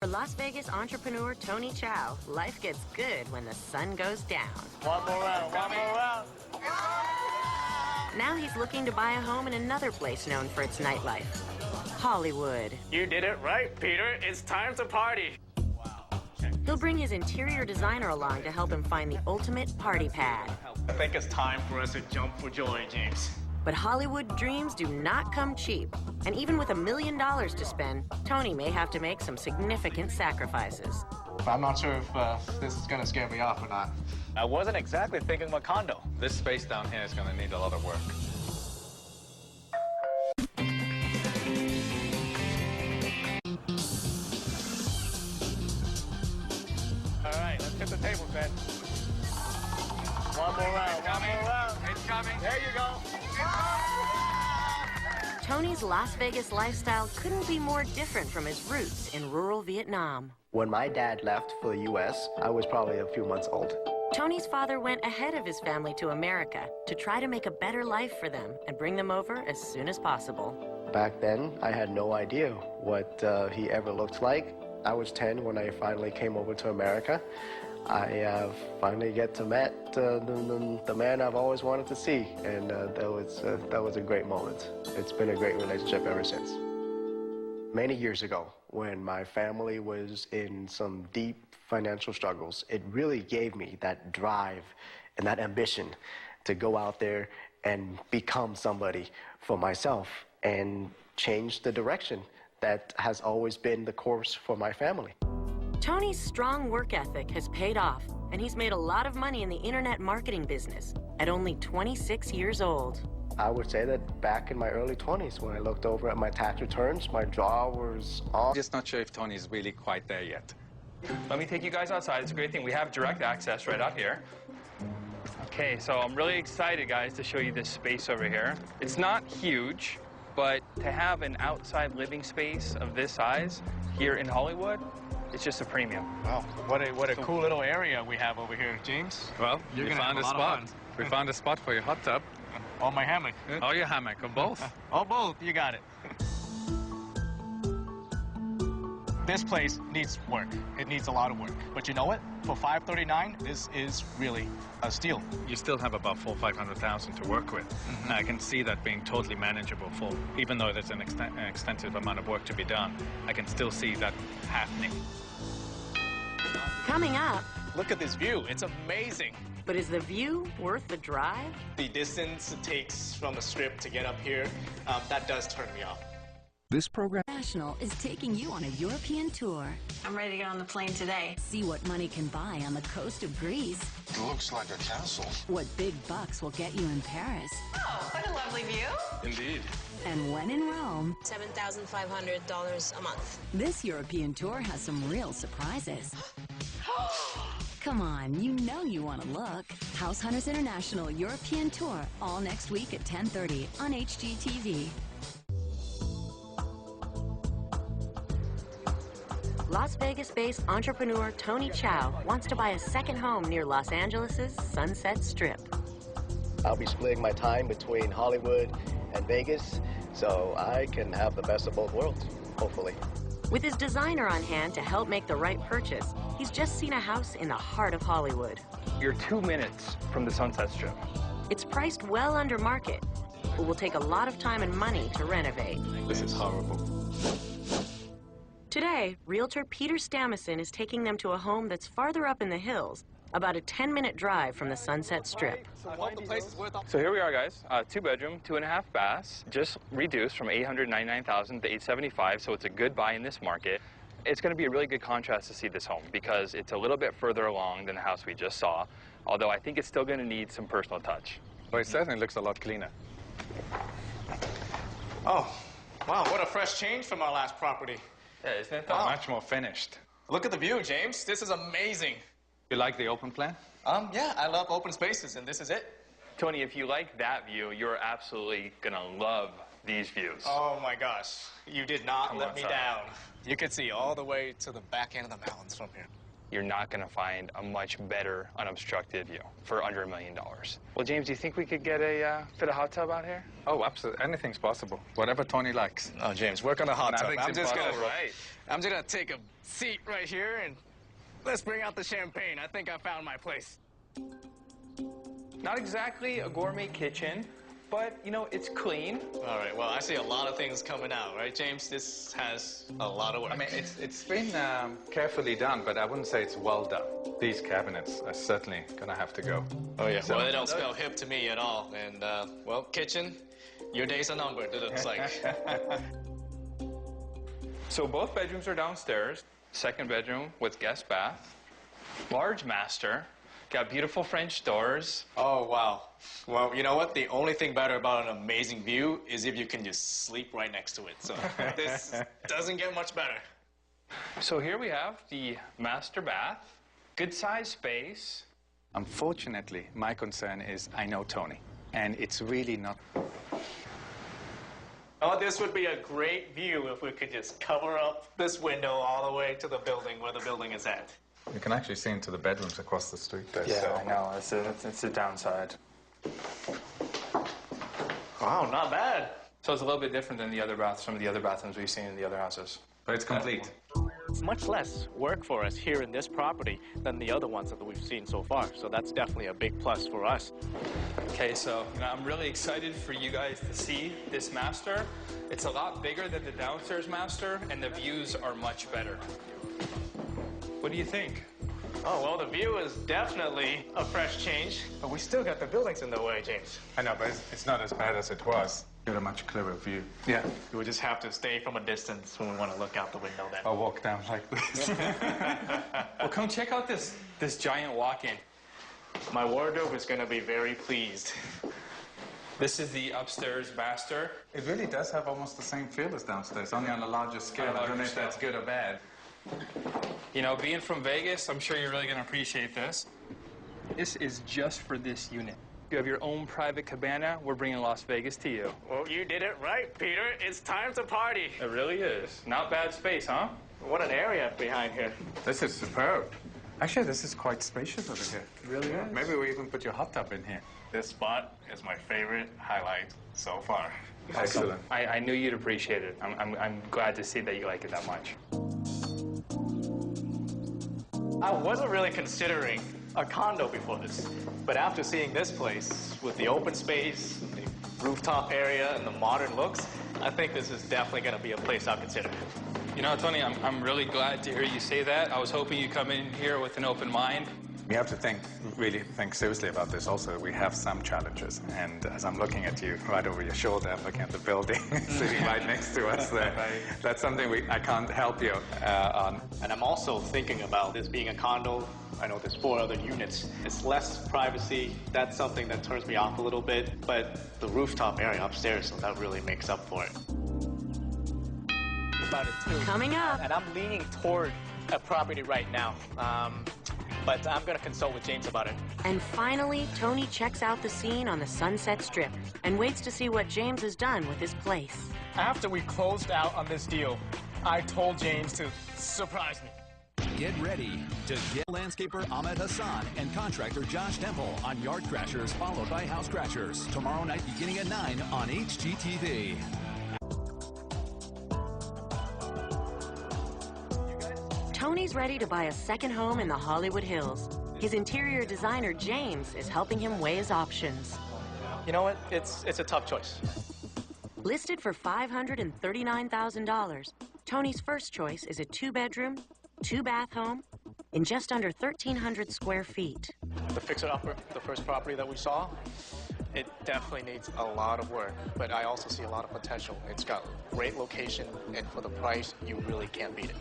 For Las Vegas entrepreneur Tony Chow, life gets good when the sun goes down. One more round, one more round. Now he's looking to buy a home in another place known for its nightlife, Hollywood. You did it right, Peter. It's time to party. He'll bring his interior designer along to help him find the ultimate party pad. I think it's time for us to jump for joy, James. But Hollywood dreams do not come cheap. And even with $1 million to spend, Tony may have to make some significant sacrifices. I'm not sure if this is going to scare me off or not. I wasn't exactly thinking of a condo. This space down here is going to need a lot of work. All right, let's hit the table, Ben. One more round, one more round. It's coming. There you go. Tony's Las Vegas lifestyle couldn't be more different from his roots in rural Vietnam. When my dad left for the U.S., I was probably a few months old. Tony's father went ahead of his family to America to try to make a better life for them and bring them over as soon as possible. Back then, I had no idea what he ever looked like. I was 10 when I finally came over to America. I finally get to meet the man I've always wanted to see, and that was a great moment. It's been a great relationship ever since. Many years ago, when my family was in some deep financial struggles, it really gave me that drive and that ambition to go out there and become somebody for myself and change the direction that has always been the course for my family. Tony's strong work ethic has paid off, and he's made a lot of money in the internet marketing business at only 26 years old. I would say that back in my early 20s, when I looked over at my tax returns, my jaw was on. Just not sure if Tony's really quite there yet. Let me take you guys outside. It's a great thing. We have direct access right out here. Okay, so I'm really excited, guys, to show you this space over here. It's not huge, but to have an outside living space of this size here in Hollywood, it's just a premium. Wow, what a cool little area we have over here, James. Well, You're we gonna found have a a lot of spot. fun. We found a spot for your hot tub. On my hammock. Or your hammock, or both. Oh, both. You got it. This place needs work. It needs a lot of work. But you know what? For $539, this is really a steal. You still have about $400,000 or $500,000 to work with. I can see that being totally manageable for, even though there's an extensive amount of work to be done, I can still see that happening. Coming up, Look at this view. It's amazing. but is the view worth the drive? The distance it takes from the strip to get up here, that does turn me off. This program National is taking you on a European tour. I'm ready to get on the plane today. See what money can buy on the coast of Greece. It looks like a castle. What big bucks will get you in Paris. Oh, what a lovely view. Indeed. And when in Rome, $7,500 a month. this European tour has some real surprises. Come on, you know you want to look. House Hunters International European Tour, all next week at 10:30 on HGTV. Las Vegas-based entrepreneur Tony Chow wants to buy a second home near Los Angeles' Sunset Strip. I'll be splitting my time between Hollywood and Vegas, so I can have the best of both worlds, hopefully. With his designer on hand to help make the right purchase, he's just seen a house in the heart of Hollywood. You're 2 minutes from the Sunset Strip. It's priced well under market, but will take a lot of time and money to renovate. This is horrible. Today, realtor Peter Stamison is taking them to a home that's farther up in the hills, about a 10-minute drive from the Sunset Strip. So here we are, guys. 2-bedroom, 2.5 baths, just reduced from $899,000 to $875,000, so it's a good buy in this market. It's going to be a really good contrast to see this home because it's a little bit further along than the house we just saw, although I think it's still going to need some personal touch. Well, it certainly looks a lot cleaner. Oh, wow, what a fresh change from our last property. Yeah, isn't it? Wow. Much more finished. Look at the view, James. This is amazing. You like the open plan? Yeah, I love open spaces, and this is it. Tony, if you like that view, you're absolutely going to love these views. Oh my gosh, you did not Come let on, me son. down. You can see all the way to the back end of the mountains from here. you're not going to find a much better unobstructed view for under $1 million. Well, James, do you think we could get fit a hot tub out here? Oh, absolutely. Anything's possible. Whatever Tony likes. Oh, James, work on the hot tub. Nothing's impossible. I'm just gonna take a seat right here and let's bring out the champagne. I think I found my place. Not exactly a gourmet kitchen, but, you know, it's clean. All right, well, I see a lot of things coming out, right, James? This has a lot of work. I mean, it's been carefully done, but I wouldn't say it's well done. These cabinets are certainly going to have to go. Oh, yeah. Well, they don't smell hip to me at all. And, well, kitchen, your days are numbered, it looks like. So both bedrooms are downstairs. Second bedroom with guest bath. Large master. Got beautiful French doors. Oh, wow. Well, you know what? The only thing better about an amazing view is if you can just sleep right next to it. So this doesn't get much better. So here we have the master bath. Good size space. Unfortunately, my concern is I know Tony, and it's really not. Oh, this would be a great view if we could just cover up this window all the way to the building where the building is at. You can actually see into the bedrooms across the street there. Yeah, so. I know. It's a downside. Wow, not bad. So it's a little bit different than some of the other bathrooms we've seen in the other houses. But it's complete. It's much less work for us here in this property than the other ones that we've seen so far. So that's definitely a big plus for us. Okay, so I'm really excited for you guys to see this master. It's a lot bigger than the downstairs master, and the views are much better. What do you think? Oh, well, the view is definitely a fresh change, but we still got the buildings in the way, James. I know, but it's not as bad as it was. You have a much clearer view. Yeah. We just have to stay from a distance when we want to look out the window then. I'll walk down like this. Well, come check out this giant walk-in. My wardrobe is going to be very pleased. This is the upstairs master. It really does have almost the same feel as downstairs, only on a larger scale. I don't know if that's good or bad. You know, being from Vegas, I'm sure you're really going to appreciate this. This is just for this unit. You have your own private cabana. We're bringing Las Vegas to you. Well, you did it right, Peter. It's time to party. It really is. Not bad space, huh? What an area behind here. This is superb. Actually, this is quite spacious over here. It really is. Maybe we even put your hot tub in here. This spot is my favorite highlight so far. Excellent. I knew you'd appreciate it. I'm glad to see that you like it that much. I wasn't really considering a condo before this, but after seeing this place with the open space, the rooftop area, and the modern looks, I think this is definitely going to be a place I'll consider. You know, Tony, I'm really glad to hear you say that. I was hoping you'd come in here with an open mind. We have to really think seriously about this also. We have some challenges. And as I'm looking at you right over your shoulder, I'm looking at the building sitting right next to us there. That's something I can't help you on. And I'm also thinking about this being a condo. I know there's 4 other units. It's less privacy. That's something that turns me off a little bit. But the rooftop area upstairs, so that really makes up for it. About it too. Coming up. And I'm leaning toward a property right now. But I'm going to consult with James about it. And finally, Tony checks out the scene on the Sunset Strip and waits to see what James has done with his place. After we closed out on this deal, I told James to surprise me. Get ready to get landscaper Ahmed Hassan and contractor Josh Temple on Yard Crashers, followed by House Crashers, tomorrow night beginning at 9 on HGTV. Tony's ready to buy a second home in the Hollywood Hills. His interior designer, James, is helping him weigh his options. You know what? It's a tough choice. Listed for $539,000, Tony's first choice is a 2-bedroom, 2-bath home in just under 1,300 square feet. The fixer-upper, the first property that we saw, it definitely needs a lot of work, but I also see a lot of potential. It's got great location, and for the price, you really can't beat it.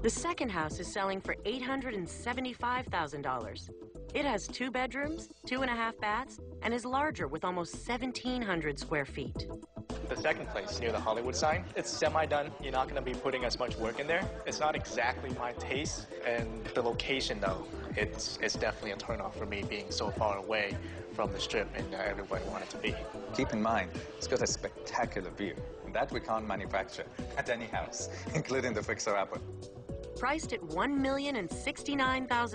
The second house is selling for $875,000. It has 2 bedrooms, 2.5 baths, and is larger with almost 1,700 square feet. The second place near the Hollywood sign, it's semi-done. You're not going to be putting as much work in there. It's not exactly my taste, and the location, though, it's definitely a turnoff for me being so far away from the Strip and everybody wanted to be. Keep in mind, it's got a spectacular view. And that we can't manufacture at any house, including the fixer-upper. priced at $1,069,000.